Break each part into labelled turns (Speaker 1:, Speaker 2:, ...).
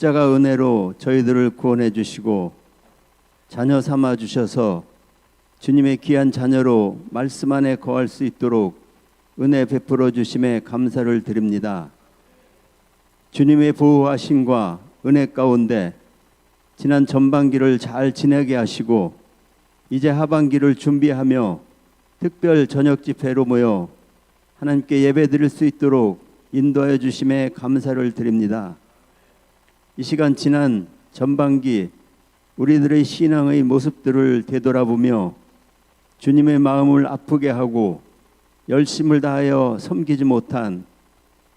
Speaker 1: 십자가 은혜로 저희들을 구원해 주시고 자녀 삼아 주셔서 주님의 귀한 자녀로 말씀 안에 거할 수 있도록 은혜 베풀어 주심에 감사를 드립니다. 주님의 보호하심과 은혜 가운데 지난 전반기를 잘 지내게 하시고 이제 하반기를 준비하며 특별 저녁 집회로 모여 하나님께 예배드릴 수 있도록 인도하여 주심에 감사를 드립니다. 이 시간 지난 전반기 우리들의 신앙의 모습들을 되돌아보며 주님의 마음을 아프게 하고 열심을 다하여 섬기지 못한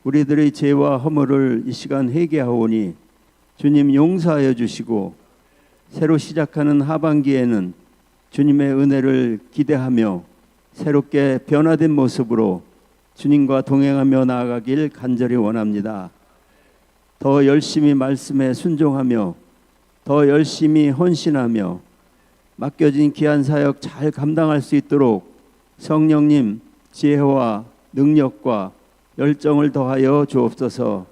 Speaker 1: 우리들의 죄와 허물을 이 시간 회개하오니 주님 용서하여 주시고 새로 시작하는 하반기에는 주님의 은혜를 기대하며 새롭게 변화된 모습으로 주님과 동행하며 나아가길 간절히 원합니다. 더 열심히 말씀에 순종하며 더 열심히 헌신하며 맡겨진 귀한 사역 잘 감당할 수 있도록 성령님 지혜와 능력과 열정을 더하여 주옵소서.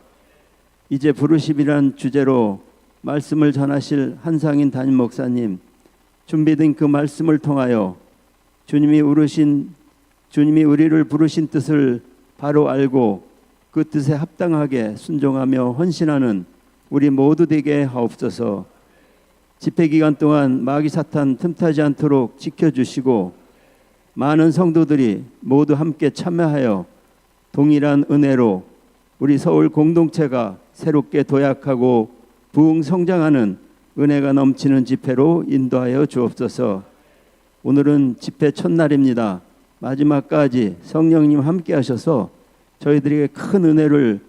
Speaker 1: 이제 부르심이란 주제로 말씀을 전하실 한상인 담임 목사님 준비된 그 말씀을 통하여 주님이 우리를 부르신 뜻을 바로 알고 그 뜻에 합당하게 순종하며 헌신하는 우리 모두 되게 하옵소서. 집회 기간 동안 마귀 사탄 틈타지 않도록 지켜주시고 많은 성도들이 모두 함께 참여하여 동일한 은혜로 우리 서울 공동체가 새롭게 도약하고 부흥 성장하는 은혜가 넘치는 집회로 인도하여 주옵소서. 오늘은 집회 첫날입니다. 마지막까지 성령님 함께 하셔서 저희들에게 큰 은혜를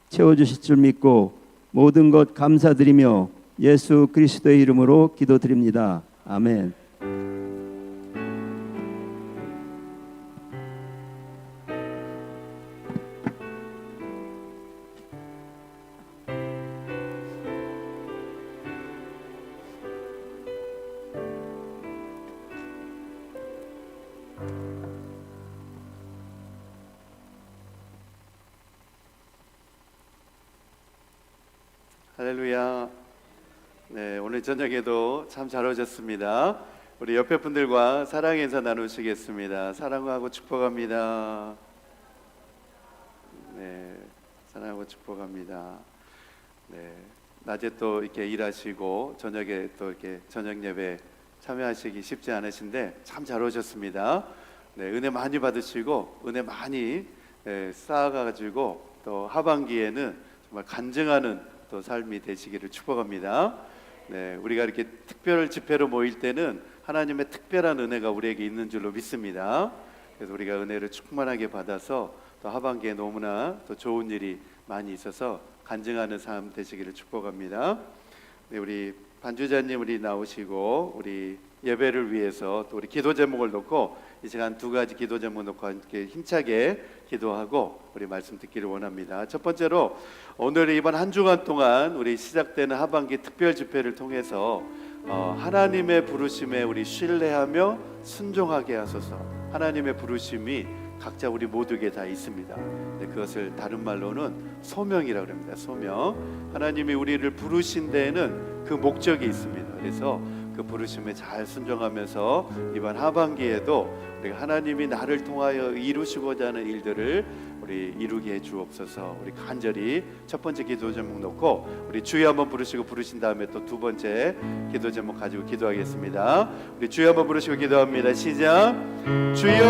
Speaker 1: 채워주실 줄 믿고 모든 것 감사드리며 예수 그리스도의 이름으로 기도드립니다. 아멘.
Speaker 2: 할렐루야. 네, 오늘 저녁에도 참 잘 오셨습니다. 우리 옆에 분들과 사랑의 인사 나누시겠습니다. 사랑하고 축복합니다. 네, 사랑하고 축복합니다. 네, 낮에 또 이렇게 일하시고 저녁에 또 이렇게 저녁 예배 참여하시기 쉽지 않으신데 참 잘 오셨습니다. 네, 은혜 많이 받으시고 은혜 많이 쌓아가지고 또 하반기에는 정말 간증하는 또 삶이 되시기를 축복합니다. 네, 우리가 이렇게 특별 집회로 모일 때는 하나님의 특별한 은혜가 우리에게 있는 줄로 믿습니다. 그래서 우리가 은혜를 충만하게 받아서 또 하반기에 너무나 또 좋은 일이 많이 있어서 간증하는 삶 되시기를 축복합니다. 네, 우리 반주자님 우리 나오시고 우리 예배를 위해서 또 우리 기도 제목을 놓고 이 시간 두 가지 기도 제목 놓고 함께 힘차게 기도하고 우리 말씀 듣기를 원합니다. 첫 번째로 오늘 이번 한 주간 동안 우리 시작되는 하반기 특별 집회를 통해서 하나님의 부르심에 우리 신뢰하며 순종하게 하소서. 하나님의 부르심이 각자 우리 모두에게 다 있습니다. 네, 그것을 다른 말로는 소명이라고 합니다. 소명. 하나님이 우리를 부르신 데에는 그 목적이 있습니다. 그래서 그 부르심에 잘 순종하면서 이번 하반기에도 우리가 하나님이 나를 통하여 이루시고자 하는 일들을 우리 이루게 해 주옵소서. 우리 간절히 첫 번째 기도 제목 놓고 우리 주여 한번 부르시고 부르신 다음에 또 두 번째 기도 제목 가지고 기도하겠습니다. 우리 주여 한번 부르시고 기도합니다. 시작. 주여.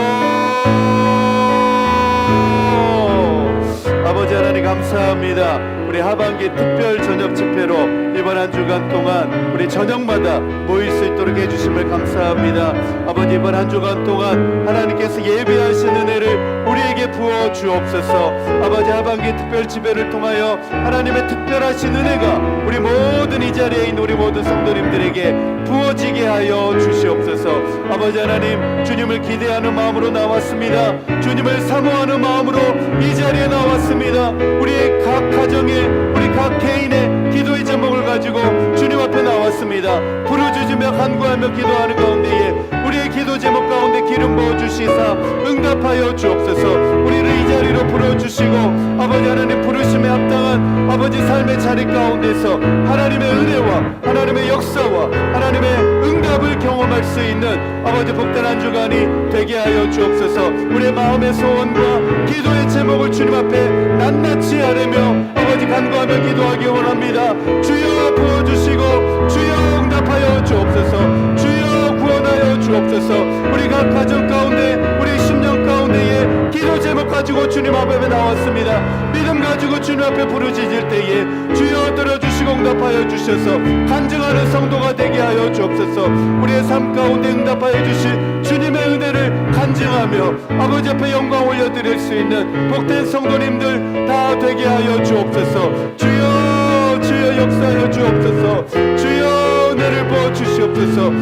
Speaker 2: 아버지 하나님 감사합니다. 우리 하반기 특별 저녁 집회로 이번 한 주간 동안 우리 저녁마다 모일 수 있도록 해주심을 감사합니다. 아버지 이번 한 주간 동안 하나님께서 예배하신 은혜를 우리에게 부어 주옵소서. 아버지 하반기 특별 집회를 통하여 하나님의 특별하신 은혜가 우리 모든 이 자리에 있는 우리 모든 성도님들에게 부어지게 하여 주시옵소서. 아버지 하나님 주님을 기대하는 마음으로 나왔습니다. 주님을 사모하는 마음으로 이 자리에 나왔습니다. 우리 각 가정에 우리 각 개인의 기도의 제목을 가지고 주님 앞에 나왔습니다. 부르짖으며 간구하며 기도하는 가운데에 우리의 기도 기도 제목 가운데 기름 부어주시사 응답하여 주옵소서. 우리를 이 자리로 불러주시고 아버지 하나님 부르심에 합당한 아버지 삶의 자리 가운데서 하나님의 은혜와 하나님의 역사와 하나님의 응답을 경험할 수 있는 아버지 복된 한 주간이 되게 하여 주옵소서. 우리의 마음의 소원과 기도의 제목을 주님 앞에 낱낱이 아뢰며 아버지 간구하며 기도하기 원합니다. 주여 부어주시고 주여 응답하여 주옵소서. 주여 구원하여 주옵소서. 우리 각 가정 가운데 우리 심령 가운데에 기도 제목 가지고 주님 앞에 나왔습니다. 믿음 가지고 주님 앞에 부르짖을 때에 주여 들어주시고 응답하여 주셔서 간증하는 성도가 되게 하여 주옵소서. 우리의 삶 가운데 응답하여 주신 주님의 은혜를 간증하며 아버지 앞에 영광 올려드릴 수 있는 복된 성도님들 다 되게 하여 주옵소서. 주여 주여 역사하여 주옵소서. 주여 은혜를 부어 주시옵소서.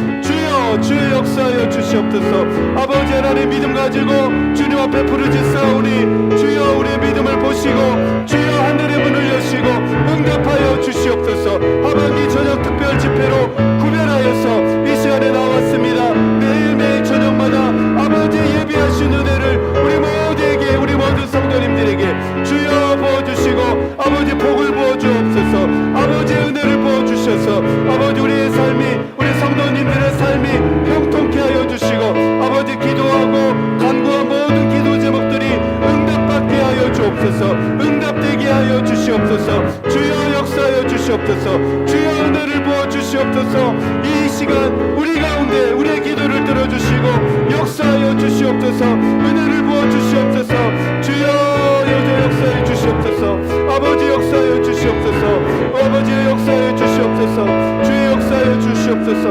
Speaker 2: 주여 역사하여 주시옵소서. 아버지 하나님 믿음 가지고 주님 앞에 부르짖사오니 주여 우리의 믿음을 보시고 주여 하늘의 문을 여시고 응답하여 주시옵소서. 하반기 저녁 특별 집회로 구별하여서 이 시간에 나왔습니다. 매일매일 저녁마다 아버지의 예비하신 은혜를 우리 모두에게 우리 모든 성도님들에게 주여 부어주시고 아버지 복을 부어주옵소서. 아버지의 은혜를 부어주셔서 아버지 우리의 삶이 우리 성도님들의 삶이 형통케 하여 주시고 아버지 기도하고 간구한 모든 기도 제목들이 응답받게 하여 주옵소서. 응답되게 하여 주시옵소서. 주여 역사하여 주시옵소서. 주여 은혜를 부어 주시옵소서. 이 시간 우리 가운데 우리의 기도를 들어주시고 역사하여 주시옵소서. 은혜를 부어 주시옵소서. 주여 역사하여 주시옵소서. 아버지 역사하여 주시옵소서. 아버지 역사하여 주시옵소서. 주여 역사하여 주시옵소서.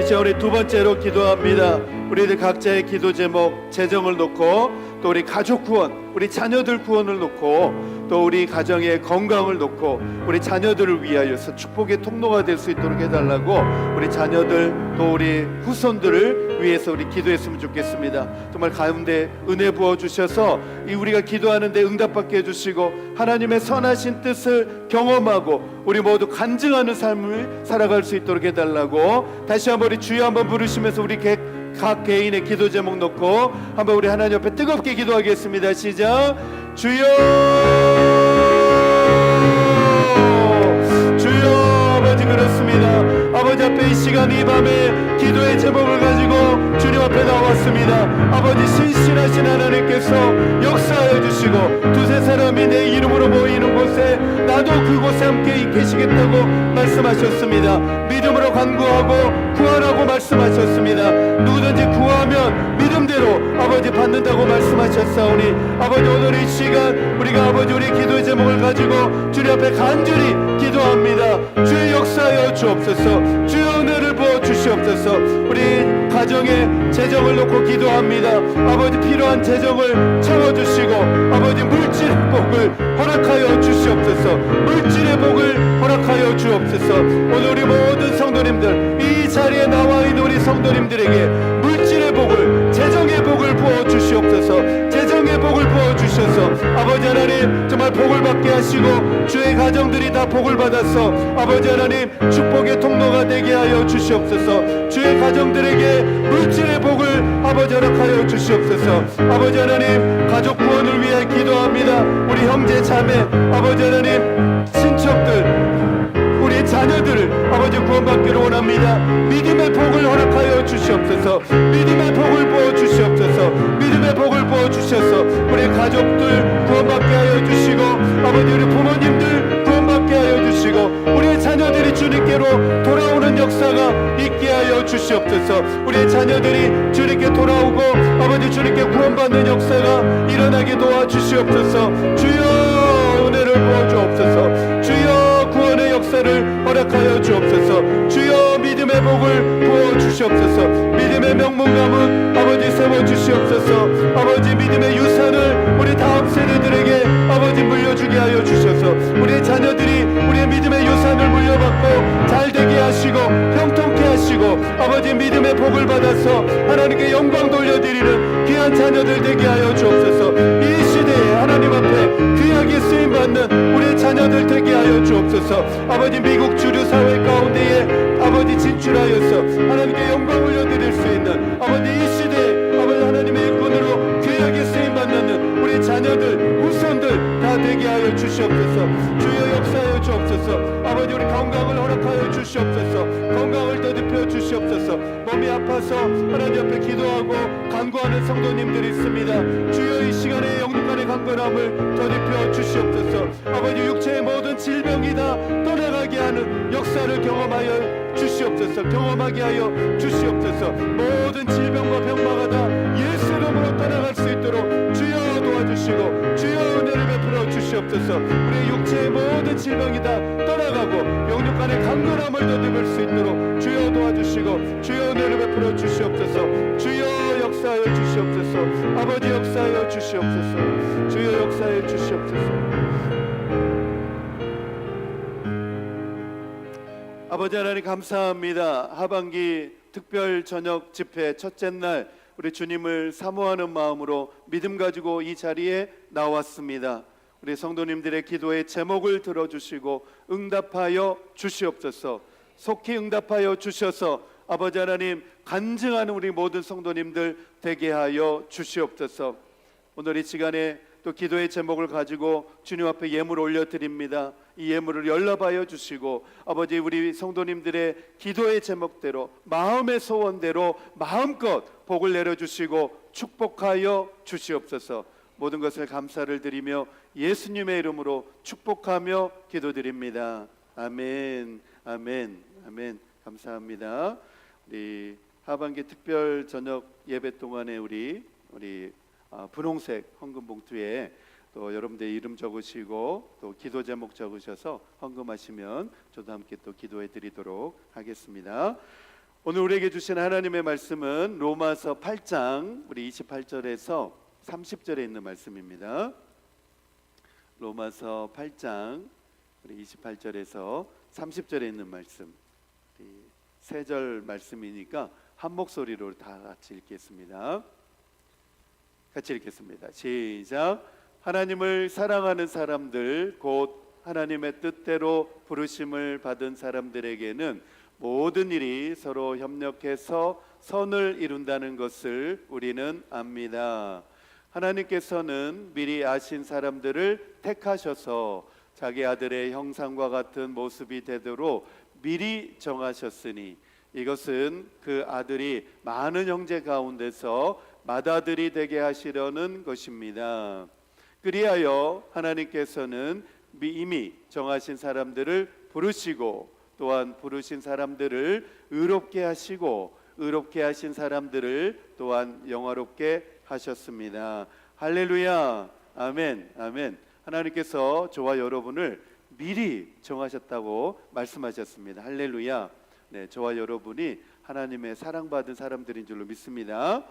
Speaker 2: 이제 우리 두 번째로 기도합니다. 우리들 각자의 기도 제목, 재정을 놓고 또 우리 가족 구원, 우리 자녀들 구원을 놓고 또 우리 가정의 건강을 놓고 우리 자녀들을 위하여서 축복의 통로가 될 수 있도록 해달라고 우리 자녀들 또 우리 후손들을 위해서 우리 기도했으면 좋겠습니다. 정말 가운데 은혜 부어주셔서 이 우리가 기도하는데 응답받게 해주시고 하나님의 선하신 뜻을 경험하고 우리 모두 간증하는 삶을 살아갈 수 있도록 해달라고 다시 한번 우리 주여 한번 부르시면서 우리 각 개인의 기도 제목 놓고 한번 우리 하나님 앞에 뜨겁게 기도하겠습니다. 시작. 주여 아버지 그렇습니다. 아버지 앞에 이 시간 이 밤에 기도의 제목을 가지고 주님 앞에 나왔습니다. 아버지 신실하신 하나님께서 역사하여 주시고 두세 사람이 내 이름으로 모이는 곳에 나도 그곳에 함께 계시겠다고 말씀하셨습니다. 믿음으로 간구하고 구하라고 말씀하셨습니다. 누구든지 구하면 믿음대로 아버지 받는다고 말씀하셨사오니 아버지 오늘 이 시간 우리가 아버지 우리 기도의 제목을 가지고 주님 앞에 간절히 기도합니다. 주의 역사하여 주옵소서. 주의 은혜를 부어 주시옵소서. 우리 가정의 재정을 놓고 기도합니다. 아버지 필요한 재정을 채워주시고 아버지 물질의 복을 허락하여 주시옵소서. 물질의 복을 허락하여 주옵소서. 오늘 우리 모든 성도님들 이 자리에 나와 있는 우리 성도님들에게 물질의 복을 재정의 복을 부어 주시옵소서. 재정의 복을 부어 주셔서 아버지 하나님 정말 복을 받게 하시고 주의 가정들이 다 복을 받아서 아버지 하나님 축복의 통로가 되게 하여 주시옵소서. 주의 가정들에게 물질의 복을 아버지 허락하여 주시옵소서. 아버지 하나님 가족 구원을 위해 기도합니다. 우리 형제 자매 아버지 하나님 친척들 우리 자녀들을 아버지 구원받기를 원합니다. 믿음의 복을 허락하여 주시옵소서. 믿음의 복을 부어 주시옵소서. 믿음의 복을 부어 주셔서 우리 가족들 구원받게 하여 주시고 아버지 우리 부모님들 구원받게 하여 주시고 우리 자녀들이 주님께로 돌아오는 역사가 있게 하여 주시옵소서. 우리 자녀들이 주님께 돌아오고 아버지 주님께 구원받는 역사가 일어나게 도와주시옵소서. 주여 은혜를 부어 주옵소서. 주여 구원의 역사를 허락하여 주옵소서. 주여 믿음의 복을 부어 주시옵소서. 믿음의 명문가문 아버지 세워 주시옵소서. 아버지 믿음의 유산을 우리 다음 세대들에게 아버지 물려주게 하여 주셔서 우리 자녀들이 우리의 믿음의 유산을 물려받고 잘되게 하시고 형통케 하시고 아버지 믿음의 복을 받아서 하나님께 영광 돌려드리는 귀한 자녀들 되게 하여 주옵소서. 이 시대에 하나님 앞에 귀하게 쓰임받는 우리 자녀들 되게 하여 주옵소서. 아버지 미국 주류 사회 가운데에 아버지 진출하여서 하나님께 영광 올려드릴 수 있는 아버지 이 시대 아버지 하나님의 일꾼으로 귀하게 쓰임받는 우리 자녀들 후손들 다 되게 하여 주시옵소서. 주여 역사하여 주옵소서. 아버지 우리 건강을 허락하여 주시옵소서. 건강을 더듬혀 주시옵소서. 몸이 아파서 하나님 앞에 기도하고 간구하는 성도님들이 있습니다. 주여 이 시간에 영육간의 강건함을 더듬혀 주시옵소서. 아버지 육체의 모든 질병이 다 떠나가게 하는 역사를 경험하여 주시옵소서. 경험하게 하여 주시옵소서. 모든 질병과 병마가 다 예수 이름으로 떠나갈 수 있도록 주여 도와주시고 주여 은혜를 베풀어 주시옵소서. 우리 육체의 모든 질병이 다 떠나가고 영육간의 강건함을 더듬을 수 있도록 주여 도와주시고 주여 은혜를 베풀어 주시옵소서. 주여 역사하여 주시옵소서. 아버지 역사하여 주시옵소서. 주여 역사하여 주시옵소서. 아버지 하나님 감사합니다. 하반기 특별 저녁 집회 첫째 날 우리 주님을 사모하는 마음으로 믿음 가지고 이 자리에 나왔습니다. 우리 성도님들의 기도의 제목을 들어주시고 응답하여 주시옵소서. 속히 응답하여 주셔서 아버지 하나님 간증하는 우리 모든 성도님들 되게 하여 주시옵소서. 오늘 이 시간에 또 기도의 제목을 가지고 주님 앞에 예물 올려드립니다. 이 예물을 연락하여 주시고 아버지 우리 성도님들의 기도의 제목대로 마음의 소원대로 마음껏 복을 내려주시고 축복하여 주시옵소서. 모든 것을 감사를 드리며 예수님의 이름으로 축복하며 기도드립니다. 아멘 아멘 아멘. 감사합니다. 우리 하반기 특별 저녁 예배 동안에 우리 분홍색 헌금 봉투에 또 여러분들 이름 적으시고 또 기도 제목 적으셔서 헌금하시면 저도 함께 또 기도해 드리도록 하겠습니다. 오늘 우리에게 주신 하나님의 말씀은 로마서 8장 우리 28절에서 30절에 있는 말씀입니다. 로마서 8장 우리 28절에서 30절에 있는 말씀. 세 절 말씀이니까 한 목소리로 다 같이 읽겠습니다. 같이 읽겠습니다. 시작. 하나님을 사랑하는 사람들 곧 하나님의 뜻대로 부르심을 받은 사람들에게는 모든 일이 서로 협력해서 선을 이룬다는 것을 우리는 압니다. 하나님께서는 미리 아신 사람들을 택하셔서 자기 아들의 형상과 같은 모습이 되도록 미리 정하셨으니 이것은 그 아들이 많은 형제 가운데서 맏아들이 되게 하시려는 것입니다. 그리하여 하나님께서는 이미 정하신 사람들을 부르시고 또한 부르신 사람들을 의롭게 하시고 의롭게 하신 사람들을 또한 영화롭게 하셨습니다. 할렐루야. 아멘 아멘. 하나님께서 저와 여러분을 미리 정하셨다고 말씀하셨습니다. 할렐루야. 네, 저와 여러분이 하나님의 사랑받은 사람들인 줄로 믿습니다.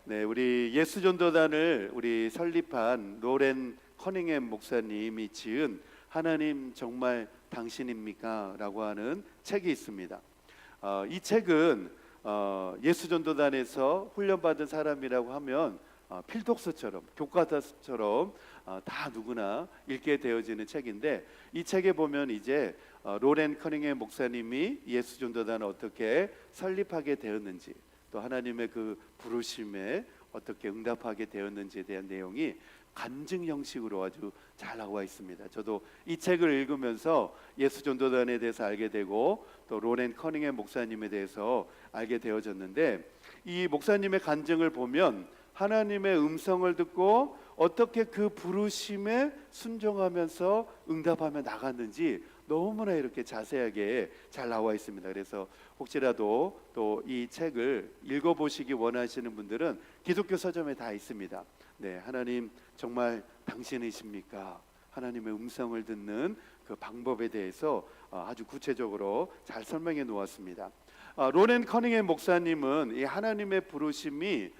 Speaker 2: 네, 우리 예수전도단을 우리 설립한 로렌 커닝햄 목사님이 지은 하나님 정말 당신입니까? 라고 하는 책이 있습니다. 이 책은 예수전도단에서 훈련받은 사람이라고 하면 필독서처럼 교과서처럼 다 누구나 읽게 되어지는 책인데 이 책에 보면 이제 로렌 커닝햄 목사님이 예수전도단을 어떻게 설립하게 되었는지 또 하나님의 그 부르심에 어떻게 응답하게 되었는지에 대한 내용이 간증 형식으로 아주 잘 나와 있습니다. 저도 이 책을 읽으면서 예수전도단에 대해서 알게 되고 또 로렌 커닝햄 목사님에 대해서 알게 되어졌는데 이 목사님의 간증을 보면 하나님의 음성을 듣고 어떻게 그 부르심에 순종하면서 응답하며 나갔는지 너무나 이렇게 자세하게 잘 나와 있습니다. 그래서 혹시라도 또 이 책을 읽어보시기 원하시는 분들은 기독교 서점에 다 있습니다. 네, 하나님 정말 당신이십니까? 하나님의 음성을 듣는 그 방법에 대해서 아주 구체적으로 잘 설명해 놓았습니다. 로렌 커닝햄 목사님은 이 하나님의 부르심이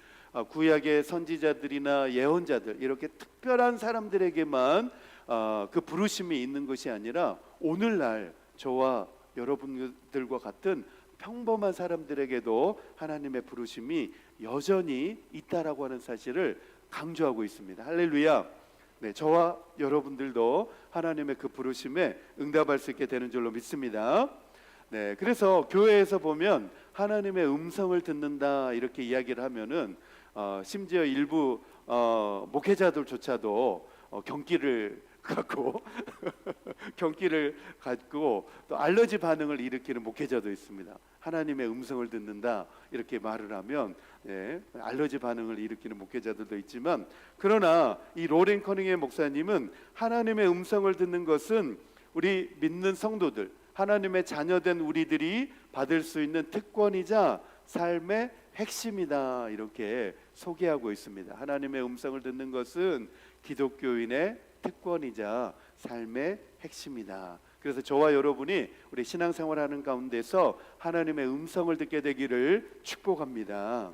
Speaker 2: 구약의 선지자들이나 예언자들 이렇게 특별한 사람들에게만 그 부르심이 있는 것이 아니라 오늘날 저와 여러분들과 같은 평범한 사람들에게도 하나님의 부르심이 여전히 있다라고 하는 사실을 강조하고 있습니다. 할렐루야. 네, 저와 여러분들도 하나님의 그 부르심에 응답할 수 있게 되는 줄로 믿습니다. 네, 그래서 교회에서 보면 하나님의 음성을 듣는다 이렇게 이야기를 하면은 심지어 일부 목회자들조차도 경기를 갖고 경기를 갖고 또 알러지 반응을 일으키는 목회자도 있습니다. 하나님의 음성을 듣는다 이렇게 말을 하면 알러지 반응을 일으키는 목회자들도 있지만, 그러나 이 로렌 커닝의 목사님은 하나님의 음성을 듣는 것은 우리 믿는 성도들, 하나님의 자녀된 우리들이 받을 수 있는 특권이자 삶의 핵심이다 이렇게 소개하고 있습니다. 하나님의 음성을 듣는 것은 기독교인의 특권이자 삶의 핵심이다. 그래서 저와 여러분이 우리 신앙생활하는 가운데서 하나님의 음성을 듣게 되기를 축복합니다.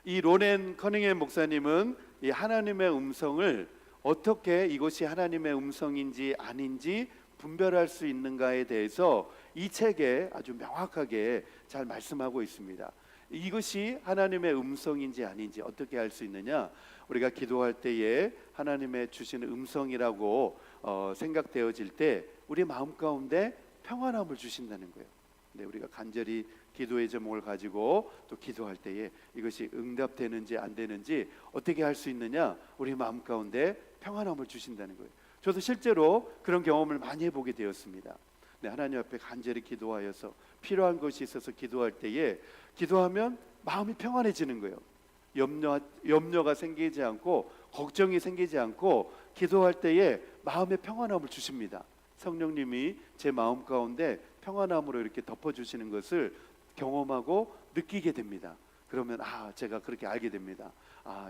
Speaker 2: 이 로렌 커닝의 목사님은 이 하나님의 음성을 어떻게 이것이 하나님의 음성인지 아닌지 분별할 수 있는가에 대해서 이 책에 아주 명확하게 잘 말씀하고 있습니다. 이것이 하나님의 음성인지 아닌지 어떻게 알 수 있느냐? 우리가 기도할 때에 하나님의 주시는 음성이라고 생각되어질 때 우리 마음 가운데 평안함을 주신다는 거예요. 네, 우리가 간절히 기도의 제목을 가지고 또 기도할 때에 이것이 응답되는지 안 되는지 어떻게 할 수 있느냐? 우리 마음 가운데 평안함을 주신다는 거예요. 저도 실제로 그런 경험을 많이 해보게 되었습니다. 네, 하나님 앞에 간절히 기도하여서 필요한 것이 있어서 기도할 때에 기도하면 마음이 평안해지는 거예요. 염려가 생기지 않고 걱정이 생기지 않고 기도할 때에 마음의 평안함을 주십니다. 성령님이 제 마음 가운데 평안함으로 이렇게 덮어주시는 것을 경험하고 느끼게 됩니다. 그러면 제가 그렇게 알게 됩니다.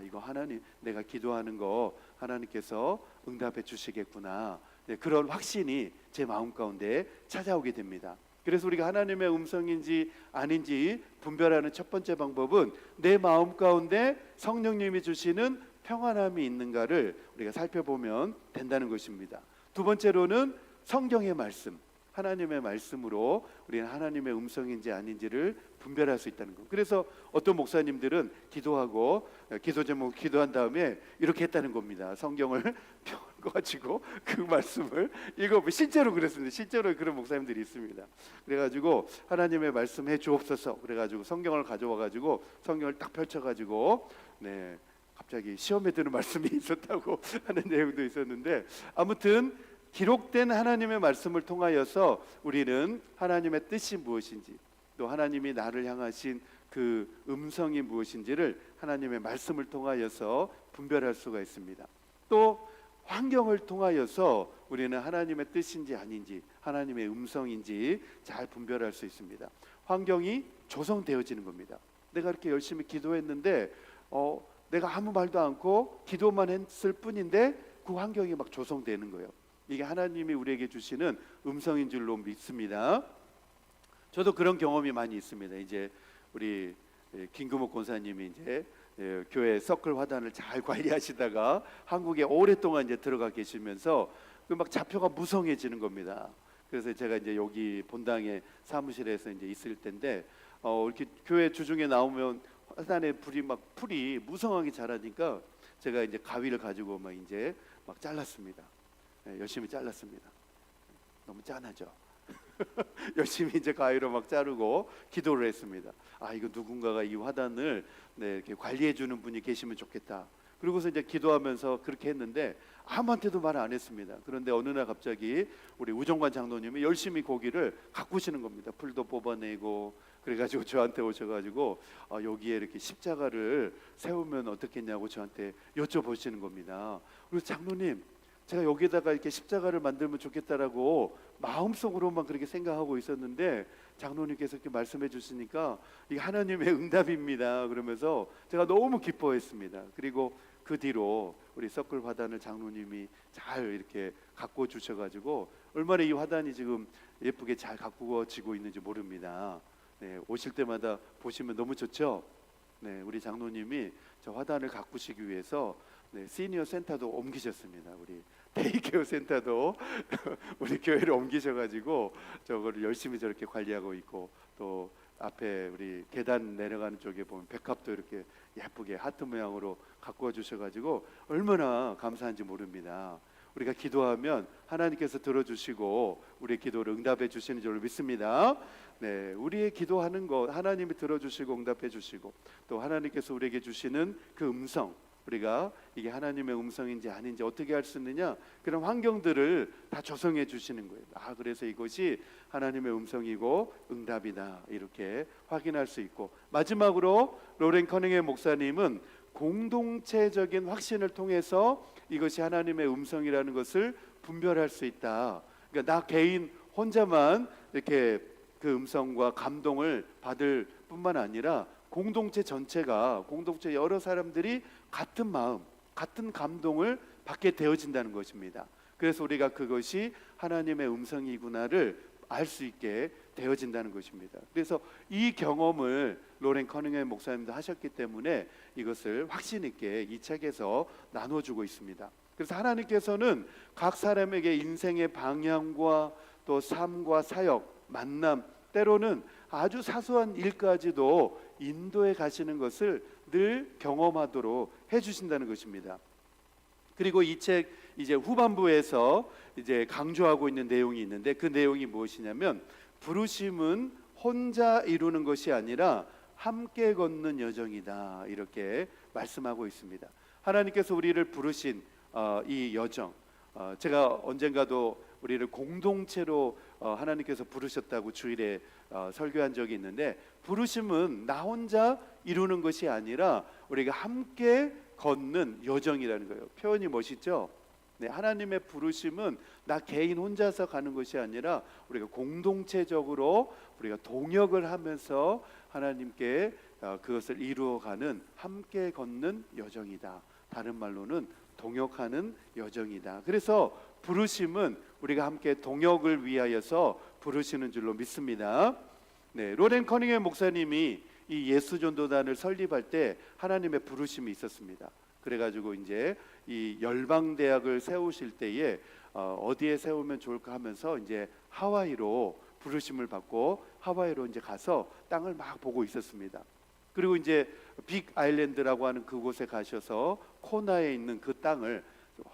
Speaker 2: 이거 하나님, 내가 기도하는 거 하나님께서 응답해 주시겠구나. 네, 그런 확신이 제 마음 가운데 찾아오게 됩니다. 그래서 우리가 하나님의 음성인지 아닌지 분별하는 첫 번째 방법은 내 마음 가운데 성령님이 주시는 평안함이 있는가를 우리가 살펴보면 된다는 것입니다. 두 번째로는 성경의 말씀, 하나님의 말씀으로 우리는 하나님의 음성인지 아닌지를 분별할 수 있다는 것. 그래서 어떤 목사님들은 기도하고 기도 제목 기도한 다음에 이렇게 했다는 겁니다. 성경을 펴가지고 그 말씀을 읽어보고, 실제로 그랬습니다. 실제로 그런 목사님들이 있습니다. 그래가지고 하나님의 말씀 해 주옵소서. 그래가지고 성경을 가져와가지고 성경을 딱 펼쳐가지고 갑자기 시험에 드는 말씀이 있었다고 하는 내용도 있었는데, 아무튼 기록된 하나님의 말씀을 통하여서 우리는 하나님의 뜻이 무엇인지, 또 하나님이 나를 향하신 그 음성이 무엇인지를 하나님의 말씀을 통하여서 분별할 수가 있습니다. 또 환경을 통하여서 우리는 하나님의 뜻인지 아닌지, 하나님의 음성인지 잘 분별할 수 있습니다. 환경이 조성되어지는 겁니다. 내가 이렇게 열심히 기도했는데 내가 아무 말도 않고 기도만 했을 뿐인데 그 환경이 막 조성되는 거예요. 이게 하나님이 우리에게 주시는 음성인 줄로 믿습니다. 저도 그런 경험이 많이 있습니다. 이제 우리 김금옥 권사님이 이제 교회 서클 화단을 잘 관리하시다가 한국에 오랫동안 이제 들어가 계시면서 그 막 좌표가 무성해지는 겁니다. 그래서 제가 이제 여기 본당의 사무실에서 이제 있을 텐데 이렇게 교회 주중에 나오면 화단에 풀이 무성하게 자라니까 제가 이제 가위를 가지고 막 잘랐습니다. 열심히 잘랐습니다. 너무 짠하죠. 열심히 이제 가위로 막 자르고 기도를 했습니다. 이거 누군가가 이 화단을 이렇게 관리해 주는 분이 계시면 좋겠다. 그리고서 이제 기도하면서 그렇게 했는데 아무한테도 말 안 했습니다. 그런데 어느 날 갑자기 우리 우정관 장로님이 열심히 고기를 가꾸시는 겁니다. 풀도 뽑아내고 그래가지고 저한테 오셔가지고 여기에 이렇게 십자가를 세우면 어떻겠냐고 저한테 여쭤보시는 겁니다. 그래서 장로님, 제가 여기에다가 이렇게 십자가를 만들면 좋겠다라고 마음속으로만 그렇게 생각하고 있었는데 장로님께서 이렇게 말씀해 주시니까 이게 하나님의 응답입니다. 그러면서 제가 너무 기뻐했습니다. 그리고 그 뒤로 우리 서클 화단을 장로님이 잘 이렇게 가꾸어 주셔가지고 얼마나 이 화단이 지금 예쁘게 잘 가꾸어지고 있는지 모릅니다. 오실 때마다 보시면 너무 좋죠? 우리 장로님이 저 화단을 가꾸시기 위해서 시니어 센터도 옮기셨습니다. 우리 데이케어 센터도 우리 교회를 옮기셔가지고 저거를 열심히 저렇게 관리하고 있고, 또 앞에 우리 계단 내려가는 쪽에 보면 백합도 이렇게 예쁘게 하트 모양으로 가꾸어 주셔가지고 얼마나 감사한지 모릅니다. 우리가 기도하면 하나님께서 들어주시고 우리의 기도를 응답해 주시는 줄로 믿습니다. 네, 우리의 기도하는 것 하나님이 들어주시고 응답해 주시고 또 하나님께서 우리에게 주시는 그 음성, 우리가 이게 하나님의 음성인지 아닌지 어떻게 할 수 있느냐, 그런 환경들을 다 조성해 주시는 거예요. 그래서 이것이 하나님의 음성이고 응답이다, 이렇게 확인할 수 있고, 마지막으로 로렌 커닝햄 목사님은 공동체적인 확신을 통해서 이것이 하나님의 음성이라는 것을 분별할 수 있다. 그러니까 나 개인 혼자만 이렇게 그 음성과 감동을 받을 뿐만 아니라 공동체 전체가, 공동체 여러 사람들이 같은 마음, 같은 감동을 받게 되어진다는 것입니다. 그래서 우리가 그것이 하나님의 음성이구나를 알 수 있게 되어진다는 것입니다. 그래서 이 경험을 로렌 커닝햄 목사님도 하셨기 때문에 이것을 확신 있게 이 책에서 나눠주고 있습니다. 그래서 하나님께서는 각 사람에게 인생의 방향과 또 삶과 사역, 만남, 때로는 아주 사소한 일까지도 인도해 가시는 것을 늘 경험하도록 해주신다는 것입니다. 그리고 이 책 이제 후반부에서 이제 강조하고 있는 내용이 있는데, 그 내용이 무엇이냐면 부르심은 혼자 이루는 것이 아니라 함께 걷는 여정이다, 이렇게 말씀하고 있습니다. 하나님께서 우리를 부르신 이 여정, 제가 언젠가도 우리를 공동체로 하나님께서 부르셨다고 주일에 설교한 적이 있는데, 부르심은 나 혼자 이루는 것이 아니라 우리가 함께 걷는 여정이라는 거예요. 표현이 멋있죠? 네, 하나님의 부르심은 나 개인 혼자서 가는 것이 아니라 우리가 공동체적으로 우리가 동역을 하면서 하나님께 그것을 이루어가는 함께 걷는 여정이다. 다른 말로는 동역하는 여정이다. 그래서 부르심은 우리가 함께 동역을 위하여서 부르시는 줄로 믿습니다. 네, 로렌 커닝햄 목사님이 이 예수전도단을 설립할 때 하나님의 부르심이 있었습니다. 그래가지고 이제 이 열방대학을 세우실 때에 어디에 세우면 좋을까 하면서 이제 하와이로 부르심을 받고 하와이로 이제 가서 땅을 막 보고 있었습니다. 그리고 이제 빅 아일랜드라고 하는 그곳에 가셔서 코나에 있는 그 땅을,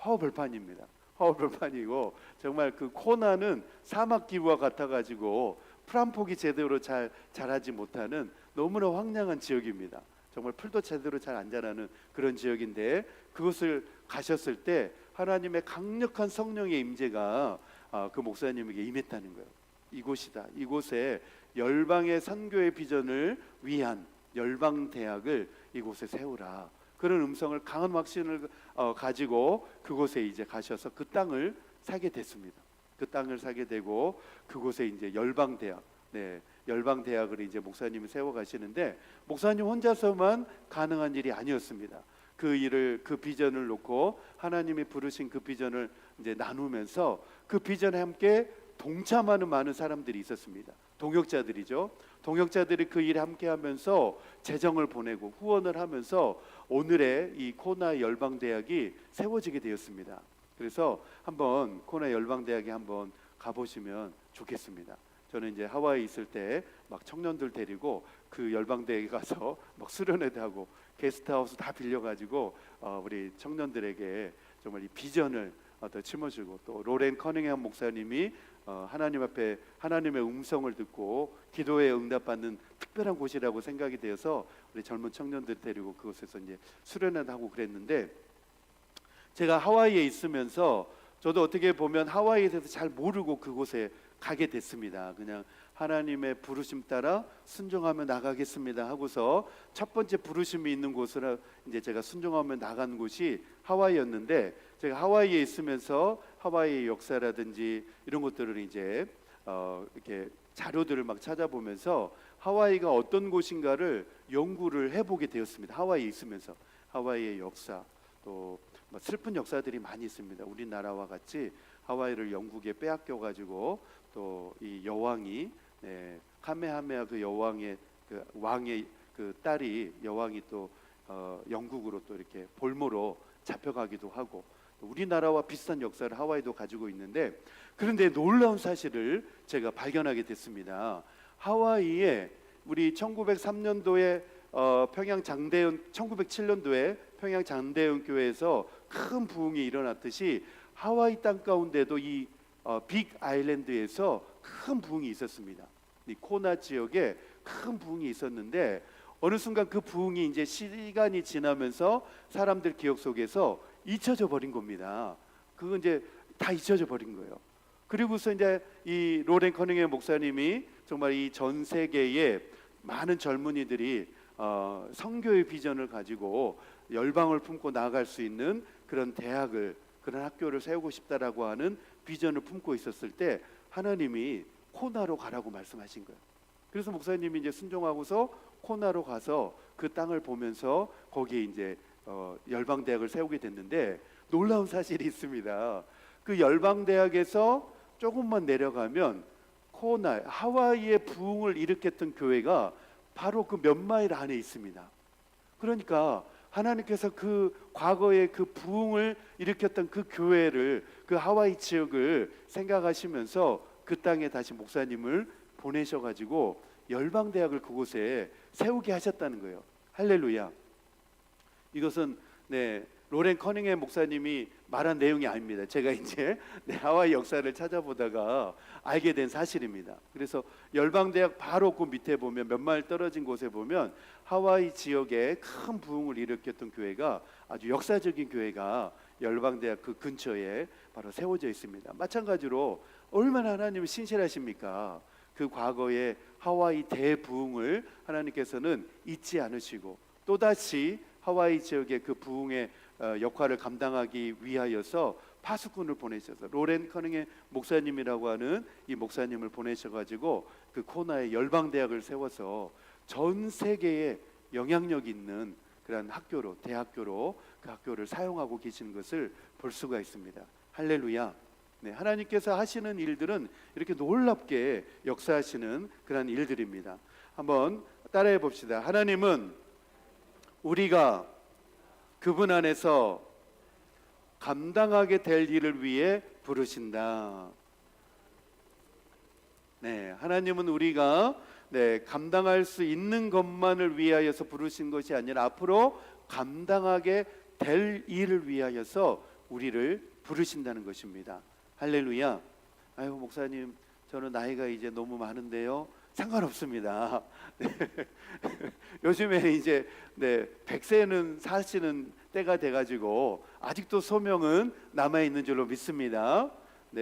Speaker 2: 허벌판입니다. 허벌판이고 정말 그 코나는 사막 기후와 같아가지고 풀한폭이 제대로 잘 자라지 못하는 너무나 황량한 지역입니다. 정말 풀도 제대로 잘 안 자라는 그런 지역인데, 그것을 가셨을 때 하나님의 강력한 성령의 임재가 그 목사님에게 임했다는 거예요. 이곳이다, 이곳에 열방의 선교의 비전을 위한 열방대학을 이곳에 세우라, 그런 음성을, 강한 확신을 가지고 그곳에 이제 가셔서 그 땅을 사게 됐습니다. 그 땅을 사게 되고 그곳에 이제 열방대학, 네, 열방대학을 이제 목사님이 세워 가시는데, 목사님 혼자서만 가능한 일이 아니었습니다. 그 일을, 그 비전을 놓고 하나님이 부르신 그 비전을 이제 나누면서 그 비전에 함께 동참하는 많은 사람들이 있었습니다. 동역자들이죠. 동역자들이 그 일에 함께하면서 재정을 보내고 후원을 하면서 오늘의 이 코나 열방대학이 세워지게 되었습니다. 그래서 한번 코나 열방대학에 한번 가보시면 좋겠습니다. 저는 이제 하와이 있을 때 막 청년들 데리고 그 열방대에 가서 막 수련회도 하고 게스트하우스 다 빌려가지고 우리 청년들에게 정말 이 비전을 더 심어주고, 또 로렌 커닝햄 목사님이 하나님 앞에 하나님의 음성을 듣고 기도에 응답받는 특별한 곳이라고 생각이 되어서 우리 젊은 청년들 데리고 그곳에서 이제 수련회도 하고 그랬는데, 제가 하와이에 있으면서 저도 어떻게 보면 하와이에 대해서 잘 모르고 그곳에 가게 됐습니다. 그냥 하나님의 부르심 따라 순종하며 나가겠습니다 하고서 첫 번째 부르심이 있는 곳으로 이제 제가 순종하며 나간 곳이 하와이였는데, 제가 하와이에 있으면서 하와이의 역사라든지 이런 것들을 이제 이렇게 자료들을 막 찾아보면서 하와이가 어떤 곳인가를 연구를 해보게 되었습니다. 하와이에 있으면서 하와이의 역사, 또 슬픈 역사들이 많이 있습니다. 우리나라와 같이 하와이를 영국에 빼앗겨 가지고 또 이 여왕이, 네, 카메하메아 그 여왕의 그 왕의 그 딸이, 여왕이 또 영국으로 또 이렇게 볼모로 잡혀가기도 하고, 우리나라와 비슷한 역사를 하와이도 가지고 있는데, 그런데 놀라운 사실을 제가 발견하게 됐습니다. 하와이에 우리 1903년도에 평양 장대현, 1907년도에 평양 장대현 교회에서 큰 부흥이 일어났듯이 하와이 땅 가운데도 이 빅 아일랜드에서 큰 부흥이 있었습니다. 이 코나 지역에 큰 부흥이 있었는데 어느 순간 그 부흥이 이제 시간이 지나면서 사람들 기억 속에서 잊혀져 버린 겁니다. 그건 이제 다 잊혀져 버린 거예요. 그리고서 이제 이 로렌 커닝햄 목사님이 정말 이 전 세계에 많은 젊은이들이 선교의 비전을 가지고 열방을 품고 나아갈 수 있는 그런 대학을, 그런 학교를 세우고 싶다라고 하는 비전을 품고 있었을 때 하나님이 코나로 가라고 말씀하신 거예요. 그래서 목사님이 이제 순종하고서 코나로 가서 그 땅을 보면서 거기에 이제 열방 대학을 세우게 됐는데 놀라운 사실이 있습니다. 그 열방 대학에서 조금만 내려가면 코나 하와이의 부흥을 일으켰던 교회가 바로 그 몇 마일 안에 있습니다. 그러니까 하나님께서 그 과거의 그 부흥을 일으켰던 그 교회를, 그 하와이 지역을 생각하시면서 그 땅에 다시 목사님을 보내셔가지고 열방대학을 그곳에 세우게 하셨다는 거예요. 할렐루야. 이것은 로렌 커닝햄 목사님이 말한 내용이 아닙니다. 제가 이제 하와이 역사를 찾아보다가 알게 된 사실입니다. 그래서 열방대학 바로 그 밑에 보면 몇 마일 떨어진 곳에 보면 하와이 지역에 큰 부흥을 일으켰던 교회가, 아주 역사적인 교회가 열방대학 그 근처에 바로 세워져 있습니다. 마찬가지로 얼마나 하나님이 신실하십니까? 그 과거의 하와이 대부흥을 하나님께서는 잊지 않으시고 또다시 하와이 지역의 그 부흥의 역할을 감당하기 위하여서 파수꾼을 보내셔서 로렌 커닝햄 목사님이라고 하는 이 목사님을 보내셔가지고 그 코나에 열방대학을 세워서 전 세계에 영향력 있는 그런 학교로, 대학교로 그 학교를 사용하고 계시는 것을 볼 수가 있습니다. 할렐루야. 하나님께서 하시는 일들은 이렇게 놀랍게 역사하시는 그런 일들입니다. 한번 따라해 봅시다. 하나님은 우리가 그분 안에서 감당하게 될 일을 위해 부르신다. 하나님은 우리가 감당할 수 있는 것만을 위하여서 부르신 것이 아니라 앞으로 감당하게 될 일을 위하여서 우리를 부르신다는 것입니다. 할렐루야. 아유 목사님, 저는 나이가 이제 너무 많은데요. 상관없습니다. 요즘에 이제 100세는 사시는 때가 돼가지고 아직도 소명은 남아있는 줄로 믿습니다.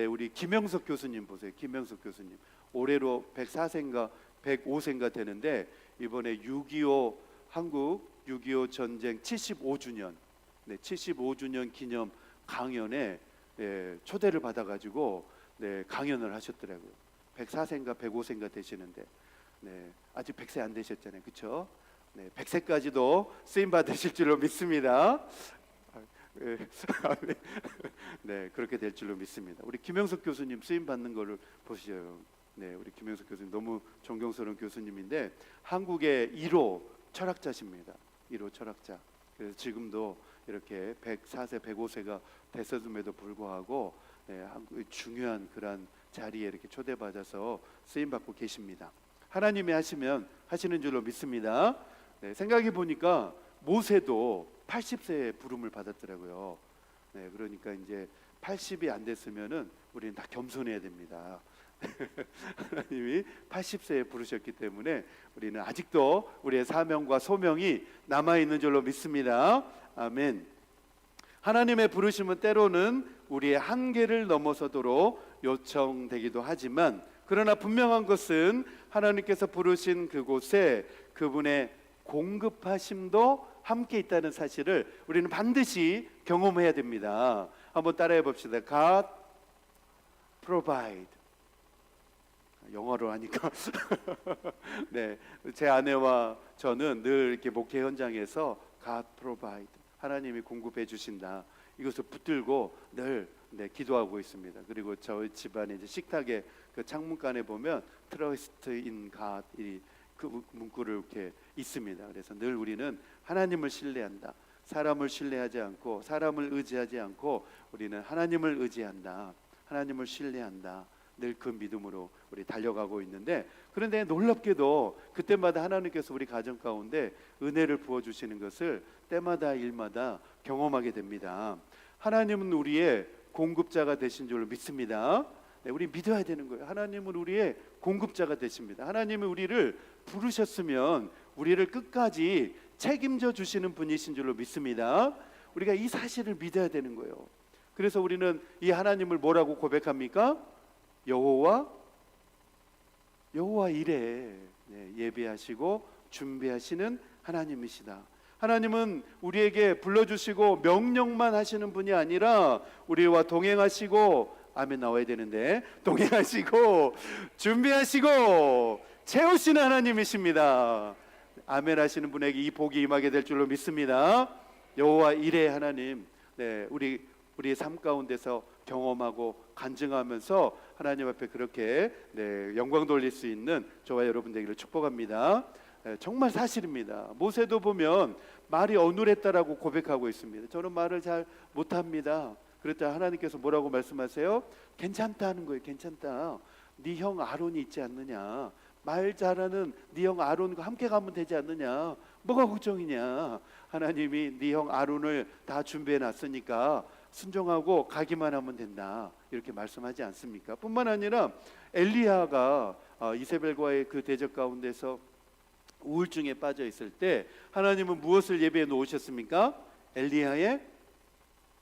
Speaker 2: 우리 김영석 교수님 보세요. 김영석 교수님 올해로 104세인가 105세인가 되는데 이번에 6.25 한국 6.25 전쟁 75주년 75주년 기념 강연에 초대를 받아가지고 강연을 하셨더라고요. 104세인가 105세인가 되시는데 아직 100세 안 되셨잖아요. 그렇죠? 100세까지도 쓰임 받으실 줄로 믿습니다. 그렇게 될 줄로 믿습니다. 우리 김영석 교수님 쓰임 받는 거를 보시죠. 우리 김영석 교수님 너무 존경스러운 교수님인데 한국의 1호 철학자십니다. 1호 철학자. 그래서 지금도 이렇게 104세, 105세가 됐음에도 불구하고 한국의 중요한 그런 자리에 이렇게 초대받아서 쓰임 받고 계십니다. 하나님이 하시면 하시는 줄로 믿습니다. 생각해 보니까 모세도 80세에 부름을 받았더라고요. 그러니까 이제 80이 안 됐으면은 우리는 다 겸손해야 됩니다. 하나님이 80세에 부르셨기 때문에 우리는 아직도 우리의 사명과 소명이 남아있는 줄로 믿습니다. 아멘. 하나님의 부르심은 때로는 우리의 한계를 넘어서도록 요청되기도 하지만 그러나 분명한 것은 하나님께서 부르신 그곳에 그분의 공급하심도 함께 있다는 사실을 우리는 반드시 경험해야 됩니다. 한번 따라해 봅시다. God provide. 영어로 하니까 제 아내와 저는 늘 이렇게 목회 현장에서 God provide, 하나님이 공급해 주신다, 이것을 붙들고 늘 기도하고 있습니다. 그리고 저희 집안에 이제 식탁에 그 창문간에 보면 Trust in God, 그 문구를 이렇게 있습니다. 그래서 늘 우리는 하나님을 신뢰한다. 사람을 신뢰하지 않고 사람을 의지하지 않고 우리는 하나님을 의지한다. 하나님을 신뢰한다. 늘 그 믿음으로 우리 달려가고 있는데, 그런데 놀랍게도 그때마다 하나님께서 우리 가정 가운데 은혜를 부어주시는 것을 때마다 일마다 경험하게 됩니다. 하나님은 우리의 공급자가 되신 줄로 믿습니다. 네, 우리 믿어야 되는 거예요. 하나님은 우리의 공급자가 되십니다. 하나님은 우리를 부르셨으면 우리를 끝까지 책임져 주시는 분이신 줄로 믿습니다. 우리가 이 사실을 믿어야 되는 거예요. 그래서 우리는 이 하나님을 뭐라고 고백합니까? 여호와 이레, 네, 예배하시고 준비하시는 하나님이시다. 하나님은 우리에게 불러주시고 명령만 하시는 분이 아니라 우리와 동행하시고, 아멘 나와야 되는데, 동행하시고 준비하시고 채우시는 하나님이십니다. 아멘 하시는 분에게 이 복이 임하게 될 줄로 믿습니다. 여호와 이레 하나님, 네, 우리의 삶 가운데서 경험하고 간증하면서 하나님 앞에 그렇게, 네, 영광 돌릴 수 있는 저와 여러분 되기를 축복합니다. 네, 정말 사실입니다. 모세도 보면 말이 어눌했다라고 고백하고 있습니다. 저는 말을 잘 못합니다. 그랬더니 하나님께서 뭐라고 말씀하세요? 괜찮다는 거예요. 괜찮다. 네 형 아론이 있지 않느냐. 말 잘하는 네 형 아론과 함께 가면 되지 않느냐. 뭐가 걱정이냐. 하나님이 네 형 아론을 다 준비해 놨으니까 순종하고 가기만 하면 된다, 이렇게 말씀하지 않습니까? 뿐만 아니라 엘리야가 이세벨과의 그 대적 가운데서 우울증에 빠져 있을 때 하나님은 무엇을 예배해 놓으셨습니까? 엘리야의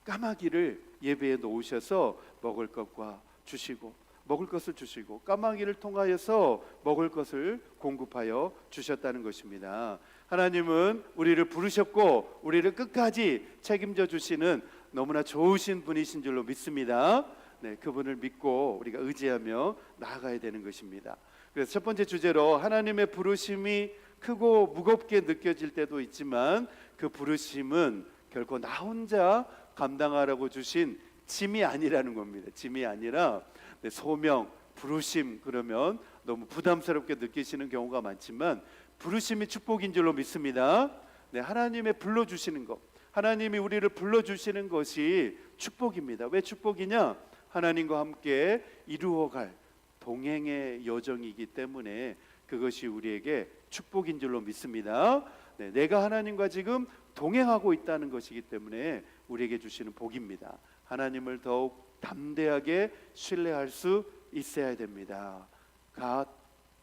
Speaker 2: 까마귀를 예배해 놓으셔서 먹을 것을 주시고 까마귀를 통하여서 먹을 것을 공급하여 주셨다는 것입니다. 하나님은 우리를 부르셨고 우리를 끝까지 책임져 주시는 너무나 좋으신 분이신 줄로 믿습니다. 네, 그분을 믿고 우리가 의지하며 나아가야 되는 것입니다. 그래서 첫 번째 주제로 하나님의 부르심이 크고 무겁게 느껴질 때도 있지만 그 부르심은 결코 나 혼자 감당하라고 주신 짐이 아니라는 겁니다. 짐이 아니라, 네, 소명, 부르심 그러면 너무 부담스럽게 느끼시는 경우가 많지만 부르심이 축복인 줄로 믿습니다. 네, 하나님의 불러주시는 것, 하나님이 우리를 불러주시는 것이 축복입니다. 왜 축복이냐? 하나님과 함께 이루어갈 동행의 여정이기 때문에 그것이 우리에게 축복인 줄로 믿습니다. 네, 내가 하나님과 지금 동행하고 있다는 것이기 때문에 우리에게 주시는 복입니다. 하나님을 더욱 담대하게 신뢰할 수 있어야 됩니다. God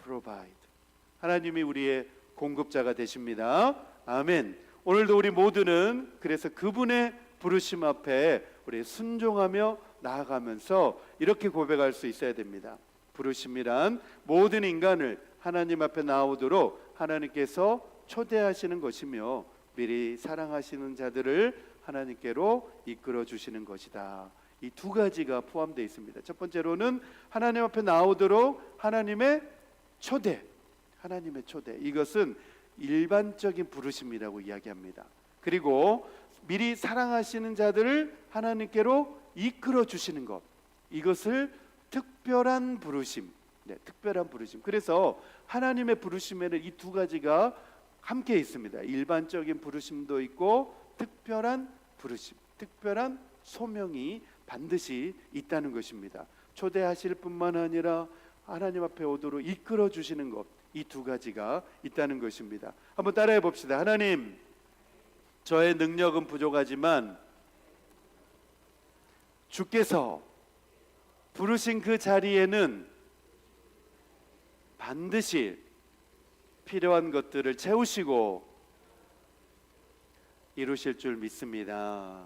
Speaker 2: provide. 하나님이 우리의 공급자가 되십니다. 아멘. 오늘도 우리 모두는 그래서 그분의 부르심 앞에 우리 순종하며 나아가면서 이렇게 고백할 수 있어야 됩니다. 부르심이란 모든 인간을 하나님 앞에 나오도록 하나님께서 초대하시는 것이며 미리 사랑하시는 자들을 하나님께로 이끌어 주시는 것이다. 이 두 가지가 포함되어 있습니다. 첫 번째로는 하나님 앞에 나오도록 하나님의 초대, 이것은 일반적인 부르심이라고 이야기합니다. 그리고 미리 사랑하시는 자들을 하나님께로 이끌어 주시는 것, 이것을 특별한 부르심, 네, 특별한 부르심. 그래서 하나님의 부르심에는 이 두 가지가 함께 있습니다. 일반적인 부르심도 있고 특별한 부르심, 특별한 소명이 반드시 있다는 것입니다. 초대하실 뿐만 아니라 하나님 앞에 오도록 이끌어 주시는 것, 이 두 가지가 있다는 것입니다. 한번 따라해 봅시다. 하나님, 저의 능력은 부족하지만 주께서 부르신 그 자리에는 반드시 필요한 것들을 채우시고 이루실 줄 믿습니다.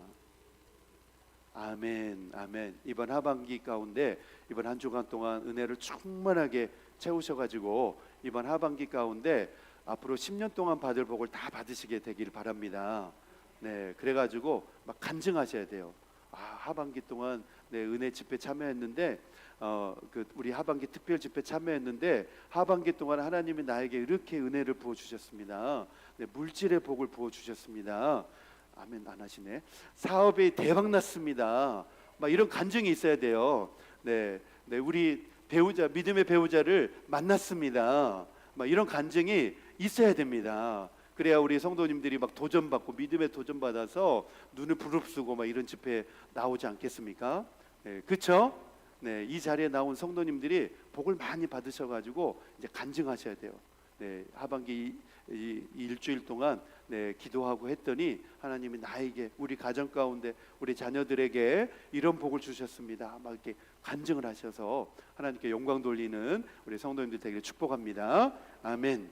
Speaker 2: 아멘, 아멘. 이번 하반기 가운데 이번 한 주간 동안 은혜를 충만하게 채우셔가지고 이번 하반기 가운데 앞으로 10년 동안 받을 복을 다 받으시게 되기를 바랍니다. 네, 그래가지고 막 간증하셔야 돼요. 하반기 동안 네, 은혜 집회 참여했는데 우리 하반기 특별 집회 참여했는데 하반기 동안 하나님이 나에게 이렇게 은혜를 부어 주셨습니다. 네, 물질의 복을 부어 주셨습니다. 아멘 안 하시네. 사업이 대박 났습니다. 막 이런 간증이 있어야 돼요. 네, 우리 배우자, 믿음의 배우자를 만났습니다. 막 이런 간증이 있어야 됩니다. 그래야 우리 성도님들이 막 도전받고 믿음에 도전받아서 눈을 부릅쓰고 막 이런 집회에 나오지 않겠습니까? 네, 그렇죠? 네, 이 자리에 나온 성도님들이 복을 많이 받으셔가지고 이제 간증하셔야 돼요. 네, 하반기 이 일주일 동안 네, 기도하고 했더니 하나님이 나에게, 우리 가정 가운데 우리 자녀들에게 이런 복을 주셨습니다. 막 이렇게 간증을 하셔서 하나님께 영광 돌리는 우리 성도님들 되기를 축복합니다. 아멘.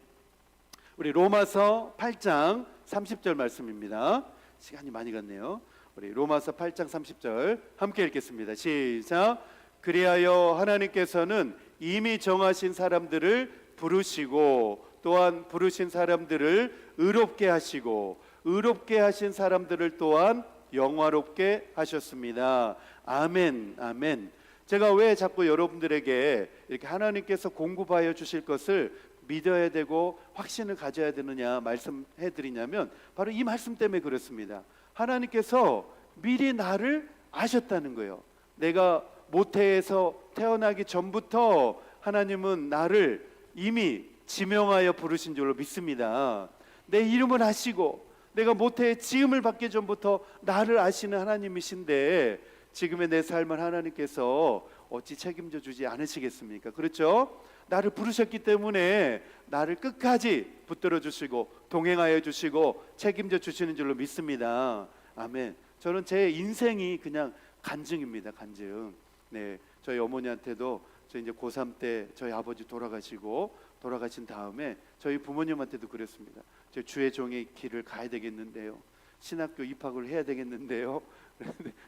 Speaker 2: 우리 로마서 8장 30절 말씀입니다. 시간이 많이 갔네요. 우리 로마서 8장 30절 함께 읽겠습니다. 시작. 그리하여 하나님께서는 이미 정하신 사람들을 부르시고 또한 부르신 사람들을 의롭게 하시고 의롭게 하신 사람들을 또한 영화롭게 하셨습니다. 아멘. 아멘. 제가 왜 자꾸 여러분들에게 이렇게 하나님께서 공급하여 주실 것을 믿어야 되고 확신을 가져야 되느냐 말씀해 드리냐면 바로 이 말씀 때문에 그렇습니다. 하나님께서 미리 나를 아셨다는 거예요. 내가 모태에서 태어나기 전부터 하나님은 나를 이미 지명하여 부르신 줄로 믿습니다. 내 이름을 아시고 내가 모태의 지음을 받기 전부터 나를 아시는 하나님이신데 지금의 내 삶을 하나님께서 어찌 책임져 주지 않으시겠습니까? 그렇죠? 나를 부르셨기 때문에 나를 끝까지 붙들어 주시고 동행하여 주시고 책임져 주시는 줄로 믿습니다. 아멘. 저는 제 인생이 그냥 간증입니다. 간증. 네, 저희 어머니한테도 저 이제 고3 때 저희 아버지 돌아가신 다음에 저희 부모님한테도 그랬습니다. 저 주의 종의 길을 가야 되겠는데요. 신학교 입학을 해야 되겠는데요.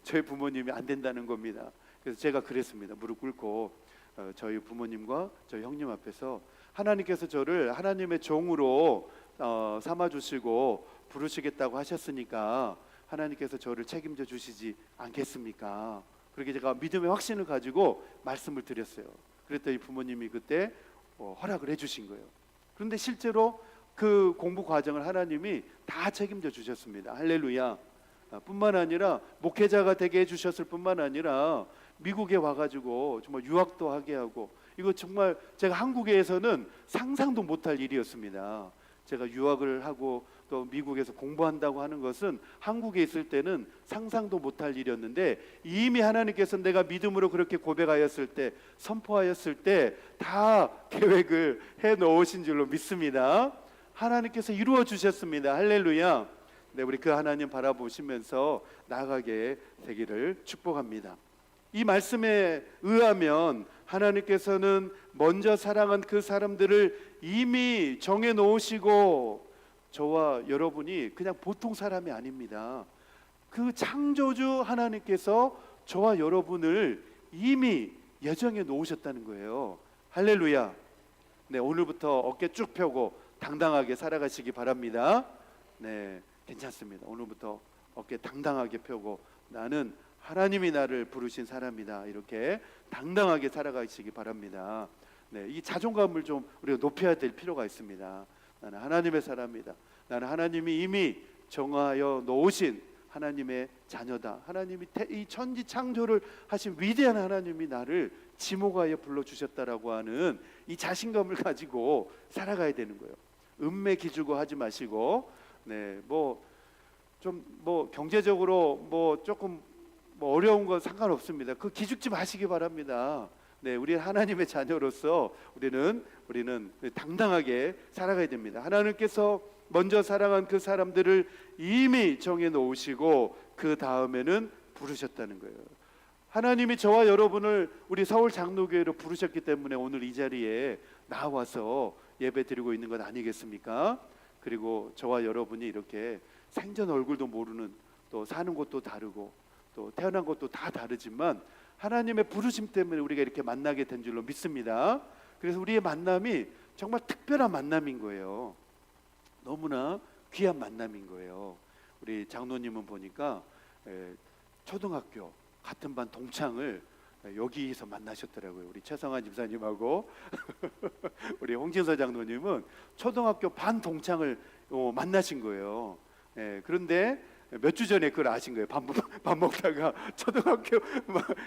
Speaker 2: 저희 부모님이 안 된다는 겁니다. 그래서 제가 그랬습니다. 무릎 꿇고 저희 부모님과 저희 형님 앞에서 하나님께서 저를 하나님의 종으로 삼아주시고 부르시겠다고 하셨으니까 하나님께서 저를 책임져 주시지 않겠습니까? 그렇게 제가 믿음의 확신을 가지고 말씀을 드렸어요. 그랬더니 부모님이 그때 허락을 해주신 거예요. 그런데 실제로 그 공부 과정을 하나님이 다 책임져 주셨습니다. 할렐루야. 뿐만 아니라 목회자가 되게 해주셨을 뿐만 아니라 미국에 와가지고 정말 유학도 하게 하고, 이거 정말 제가 한국에서는 상상도 못할 일이었습니다. 제가 유학을 하고 또 미국에서 공부한다고 하는 것은 한국에 있을 때는 상상도 못할 일이었는데 이미 하나님께서 내가 믿음으로 그렇게 고백하였을 때, 선포하였을 때 다 계획을 해 놓으신 줄로 믿습니다. 하나님께서 이루어 주셨습니다. 할렐루야. 네, 우리 그 하나님 바라보시면서 나아가게 되기를 축복합니다. 이 말씀에 의하면 하나님께서는 먼저 사랑한 그 사람들을 이미 정해 놓으시고, 저와 여러분이 그냥 보통 사람이 아닙니다. 그 창조주 하나님께서 저와 여러분을 이미 예정해 놓으셨다는 거예요. 할렐루야. 네, 오늘부터 어깨 쭉 펴고 당당하게 살아가시기 바랍니다. 네, 괜찮습니다. 오늘부터 어깨 당당하게 펴고 나는 하나님이 나를 부르신 사람이다, 이렇게 당당하게 살아가시기 바랍니다. 네, 이 자존감을 좀 우리가 높여야 될 필요가 있습니다. 나는 하나님의 사람이다. 나는 하나님이 이미 정하여 놓으신 하나님의 자녀다. 하나님이 이 천지 창조를 하신 위대한 하나님이 나를 지목하여 불러주셨다라고 하는 이 자신감을 가지고 살아가야 되는 거예요. 음매 기주고 하지 마시고, 네, 경제적으로 조금 어려운 건 상관없습니다. 그 기죽지 마시기 바랍니다. 네, 우리 하나님의 자녀로서 우리는 당당하게 살아가야 됩니다. 하나님께서 먼저 사랑한 그 사람들을 이미 정해 놓으시고 그 다음에는 부르셨다는 거예요. 하나님이 저와 여러분을 우리 서울 장로교회로 부르셨기 때문에 오늘 이 자리에 나와서 예배 드리고 있는 것 아니겠습니까? 그리고 저와 여러분이 이렇게 생전 얼굴도 모르는, 또 사는 곳도 다르고 또 태어난 것도 다 다르지만 하나님의 부르심 때문에 우리가 이렇게 만나게 된 줄로 믿습니다. 그래서 우리의 만남이 정말 특별한 만남인 거예요. 너무나 귀한 만남인 거예요. 우리 장로님은 보니까 초등학교 같은 반 동창을 여기서 만나셨더라고요. 우리 최성환 집사님하고 우리 홍진서 장로님은 초등학교 반 동창을 만나신 거예요. 그런데 몇 주 전에 그걸 아신 거예요. 밥 먹다가 초등학교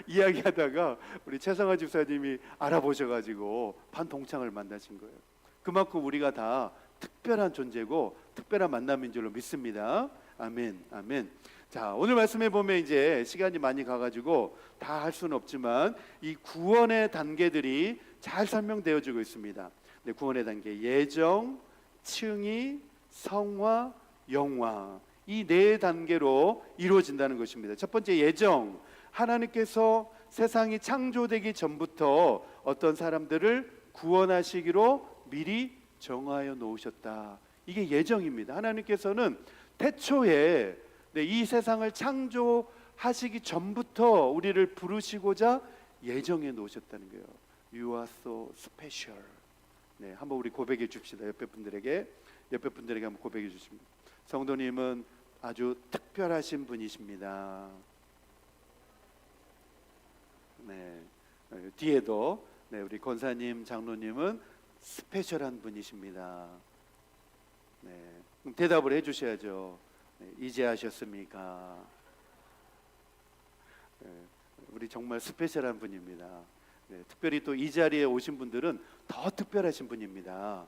Speaker 2: 이야기하다가 우리 최성환 집사님이 알아보셔가지고 반 동창을 만나신 거예요. 그만큼 우리가 다 특별한 존재고 특별한 만남인 줄로 믿습니다. 아멘, 아멘. 자, 오늘 말씀해 보면 이제 시간이 많이 가가지고 다 할 수는 없지만 이 구원의 단계들이 잘 설명되어지고 있습니다. 네, 구원의 단계 예정, 칭의, 성화, 영화 이 네 단계로 이루어진다는 것입니다. 첫 번째 예정, 하나님께서 세상이 창조되기 전부터 어떤 사람들을 구원하시기로 미리 정하여 놓으셨다. 이게 예정입니다. 하나님께서는 태초에 이 세상을 창조하시기 전부터 우리를 부르시고자 예정해 놓으셨다는 거예요. You are so special. 네, 한번 우리 고백해 줍시다. 옆에 분들에게 한번 고백해 주십니다. 성도님은 아주 특별하신 분이십니다. 네, 뒤에도 네, 우리 권사님, 장로님은 스페셜한 분이십니다. 네, 그럼 대답을 해주셔야죠. 네, 이제 아셨습니까? 네, 우리 정말 스페셜한 분입니다. 네, 특별히 또 이 자리에 오신 분들은 더 특별하신 분입니다.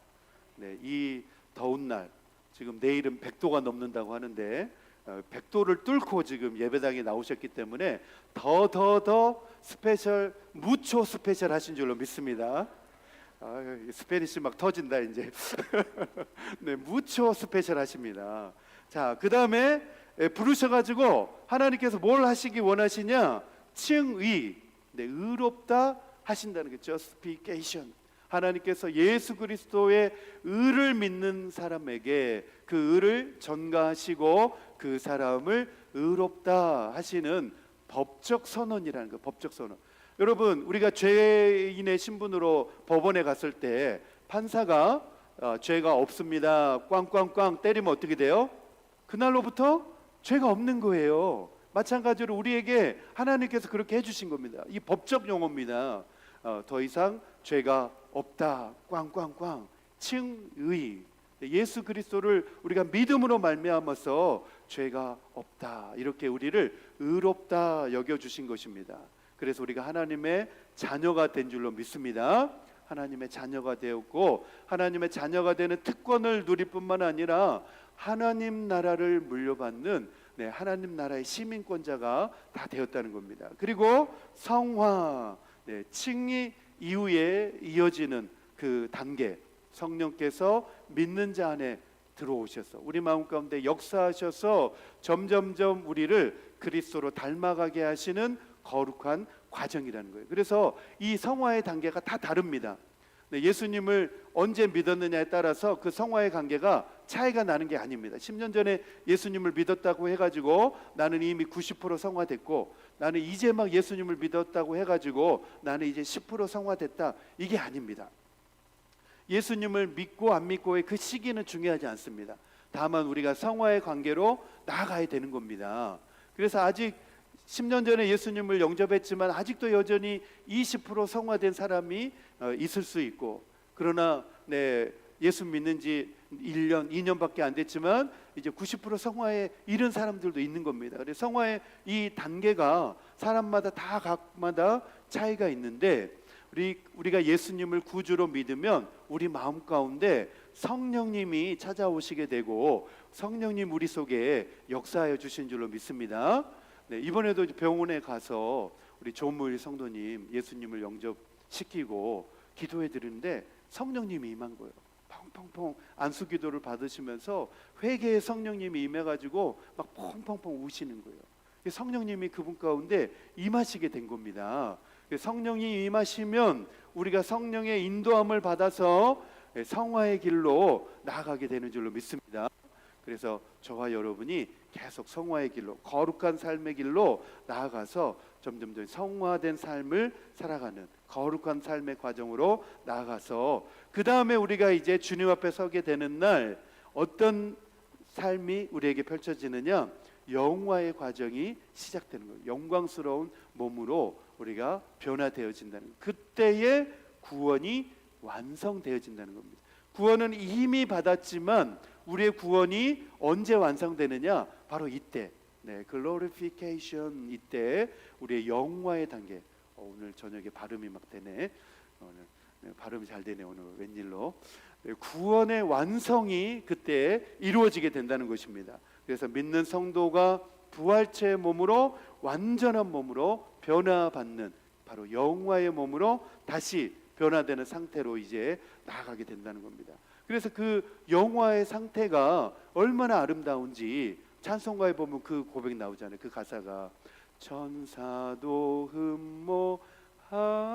Speaker 2: 네, 이 더운 날, 지금 내일은 100도가 넘는다고 하는데 100도를 뚫고 지금 예배당에 나오셨기 때문에 더 스페셜, 무초 스페셜 하신 줄로 믿습니다. 스페니시 막 터진다 이제. 네, 무초 스페셜 하십니다. 자, 그 다음에 부르셔가지고 하나님께서 뭘 하시기 원하시냐? 칭의, 네, 의롭다 하신다는 게 justification. 하나님께서 예수 그리스도의 의를 믿는 사람에게 그 의를 전가하시고 그 사람을 의롭다 하시는 법적 선언이라는 거. 법적 선언. 여러분, 우리가 죄인의 신분으로 법원에 갔을 때 판사가 죄가 없습니다 꽝꽝꽝 때리면 어떻게 돼요? 그날로부터 죄가 없는 거예요. 마찬가지로 우리에게 하나님께서 그렇게 해주신 겁니다. 이 법적 용어입니다. 더 이상 죄가 없다 꽝꽝꽝 칭의. 예수 그리스도를 우리가 믿음으로 말미암아서 죄가 없다, 이렇게 우리를 의롭다 여겨주신 것입니다. 그래서 우리가 하나님의 자녀가 된 줄로 믿습니다. 하나님의 자녀가 되었고, 하나님의 자녀가 되는 특권을 누릴 뿐만 아니라 하나님 나라를 물려받는 하나님 나라의 시민권자가 다 되었다는 겁니다. 그리고 성화, 칭의 이후에 이어지는 그 단계, 성령께서 믿는 자 안에 들어오셔서 우리 마음 가운데 역사하셔서 점점점 우리를 그리스도로 닮아가게 하시는 거룩한 과정이라는 거예요. 그래서 이 성화의 단계가 다 다릅니다. 예수님을 언제 믿었느냐에 따라서 그 성화의 관계가 차이가 나는 게 아닙니다. 10년 전에 예수님을 믿었다고 해가지고 나는 이미 90% 성화됐고, 나는 이제 막 예수님을 믿었다고 해가지고 나는 이제 10% 성화됐다, 이게 아닙니다. 예수님을 믿고 안 믿고의 그 시기는 중요하지 않습니다. 다만 우리가 성화의 관계로 나아가야 되는 겁니다. 그래서 아직 10년 전에 예수님을 영접했지만 아직도 여전히 20% 성화된 사람이 있을 수 있고, 그러나 예수 믿는 지 1년, 2년밖에 안 됐지만 이제 90% 성화에 이른 사람들도 있는 겁니다. 그래서 성화의 이 단계가 사람마다 다 각마다 차이가 있는데, 우리가 예수님을 구주로 믿으면 우리 마음 가운데 성령님이 찾아오시게 되고 성령님 우리 속에 역사하여 주신 줄로 믿습니다. 이번에도 병원에 가서 우리 조무일 성도님 예수님을 영접시키고 기도해 드리는데 성령님이 임한 거예요. 펑펑펑 안수 기도를 받으시면서 회개의 성령님이 임해가지고 막 펑펑펑 우시는 거예요. 성령님이 그분 가운데 임하시게 된 겁니다. 성령이 임하시면 우리가 성령의 인도함을 받아서 성화의 길로 나아가게 되는 줄로 믿습니다. 그래서 저와 여러분이 계속 성화의 길로, 거룩한 삶의 길로 나아가서 점점 성화된 삶을 살아가는 거룩한 삶의 과정으로 나아가서 그 다음에 우리가 이제 주님 앞에 서게 되는 날 어떤 삶이 우리에게 펼쳐지느냐? 영화의 과정이 시작되는 거예요. 영광스러운 몸으로 우리가 변화되어진다는 거예요. 그때의 구원이 완성되어진다는 겁니다. 구원은 이미 받았지만 우리의 구원이 언제 완성되느냐? 바로 이때, glorification, 이때 우리의 영화의 단계. 오늘 저녁에 발음이 막 되네. 오늘 발음이 잘 되네. 오늘 웬일로? 구원의 완성이 그때 이루어지게 된다는 것입니다. 그래서 믿는 성도가 부활체의 몸으로 완전한 몸으로 변화받는 바로 영화의 몸으로 다시 변화되는 상태로 이제 나아가게 된다는 겁니다. 그래서 그 영화의 상태가 얼마나 아름다운지 찬송가에 보면 그 고백 나오잖아요. 그 가사가 천사도 흠모하겠네.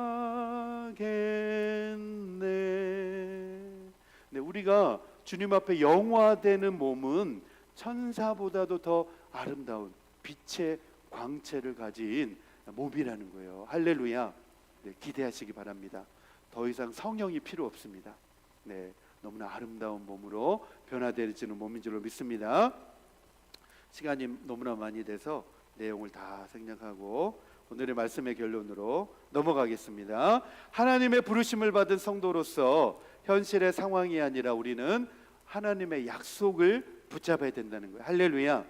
Speaker 2: 네, 우리가 주님 앞에 영화되는 몸은 천사보다도 더 아름다운 빛의 광채를 가진 몸이라는 거예요. 할렐루야. 네, 기대하시기 바랍니다. 더 이상 성령이 필요 없습니다. 네, 너무나 아름다운 몸으로 변화되어지는 몸인 줄로 믿습니다. 시간이 너무나 많이 돼서 내용을 다 생략하고 오늘의 말씀의 결론으로 넘어가겠습니다. 하나님의 부르심을 받은 성도로서 현실의 상황이 아니라 우리는 하나님의 약속을 붙잡아야 된다는 거예요. 할렐루야.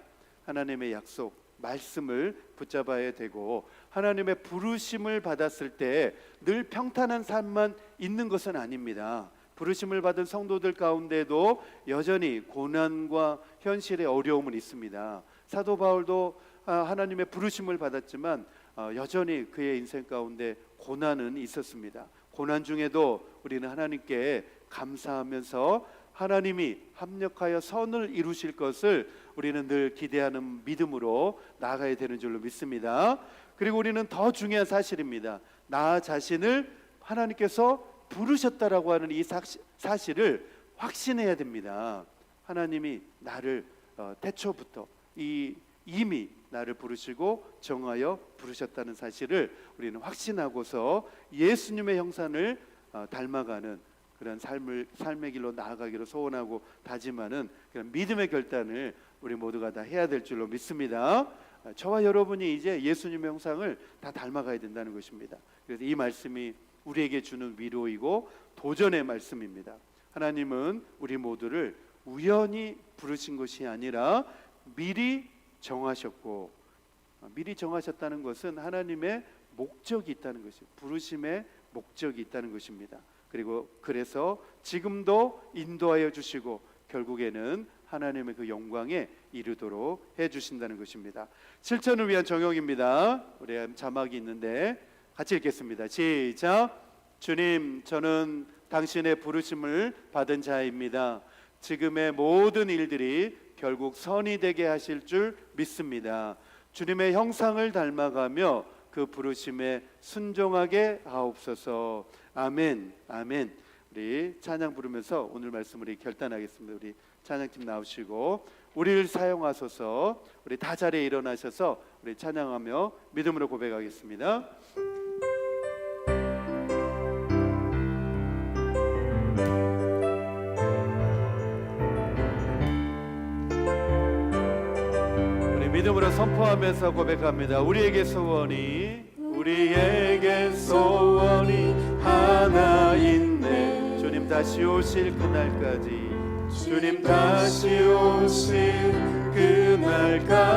Speaker 2: 하나님의 약속, 말씀을 붙잡아야 되고 하나님의 부르심을 받았을 때 늘 평탄한 삶만 있는 것은 아닙니다. 부르심을 받은 성도들 가운데도 여전히 고난과 현실의 어려움은 있습니다. 사도 바울도 하나님의 부르심을 받았지만 여전히 그의 인생 가운데 고난은 있었습니다. 고난 중에도 우리는 하나님께 감사하면서 하나님이 합력하여 선을 이루실 것을 우리는 늘 기대하는 믿음으로 나아가야 되는 줄로 믿습니다. 그리고 우리는 더 중요한 사실입니다. 나 자신을 하나님께서 부르셨다라고 하는 이 사실을 확신해야 됩니다. 하나님이 나를 태초부터 이미 나를 부르시고 정하여 부르셨다는 사실을 우리는 확신하고서 예수님의 형상을 닮아가는 그런 삶의 길로 나아가기로 소원하고 다짐하는 그런 믿음의 결단을 우리 모두가 다 해야 될 줄로 믿습니다. 저와 여러분이 이제 예수님의 형상을 다 닮아가야 된다는 것입니다. 그래서 이 말씀이 우리에게 주는 위로이고 도전의 말씀입니다. 하나님은 우리 모두를 우연히 부르신 것이 아니라 미리 정하셨고, 미리 정하셨다는 것은 하나님의 목적이 있다는 것이에요. 부르심의 목적이 있다는 것입니다. 그리고 그래서 지금도 인도하여 주시고 결국에는 하나님의 그 영광에 이르도록 해주신다는 것입니다. 실천을 위한 정욕입니다. 우리 자막이 있는데 같이 읽겠습니다. 시작. 주님, 저는 당신의 부르심을 받은 자입니다. 지금의 모든 일들이 결국 선이 되게 하실 줄 믿습니다. 주님의 형상을 닮아가며 그 부르심에 순종하게 하옵소서. 아멘. 아멘. 우리 찬양 부르면서 오늘 말씀 우리 결단하겠습니다. 우리 찬양팀 나오시고 우리를 사용하소서. 우리 다 자리에 일어나셔서 우리 찬양하며 믿음으로 고백하겠습니다. 우리 믿음으로 선포하면서 고백합니다. 우리에게 소원이 하나 있네. 주님 다시 오실 그날까지, 주님 다시 오실 그날까지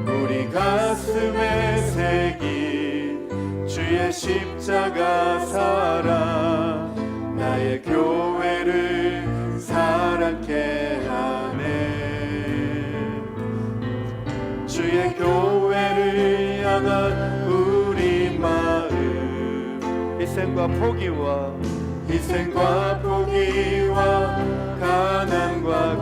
Speaker 2: 우리 가슴에 새긴 주의 십자가 사랑 나의 교회를 사랑케 하네. 주의 교회를 향한 우리 마음 희생과 포기와 가난과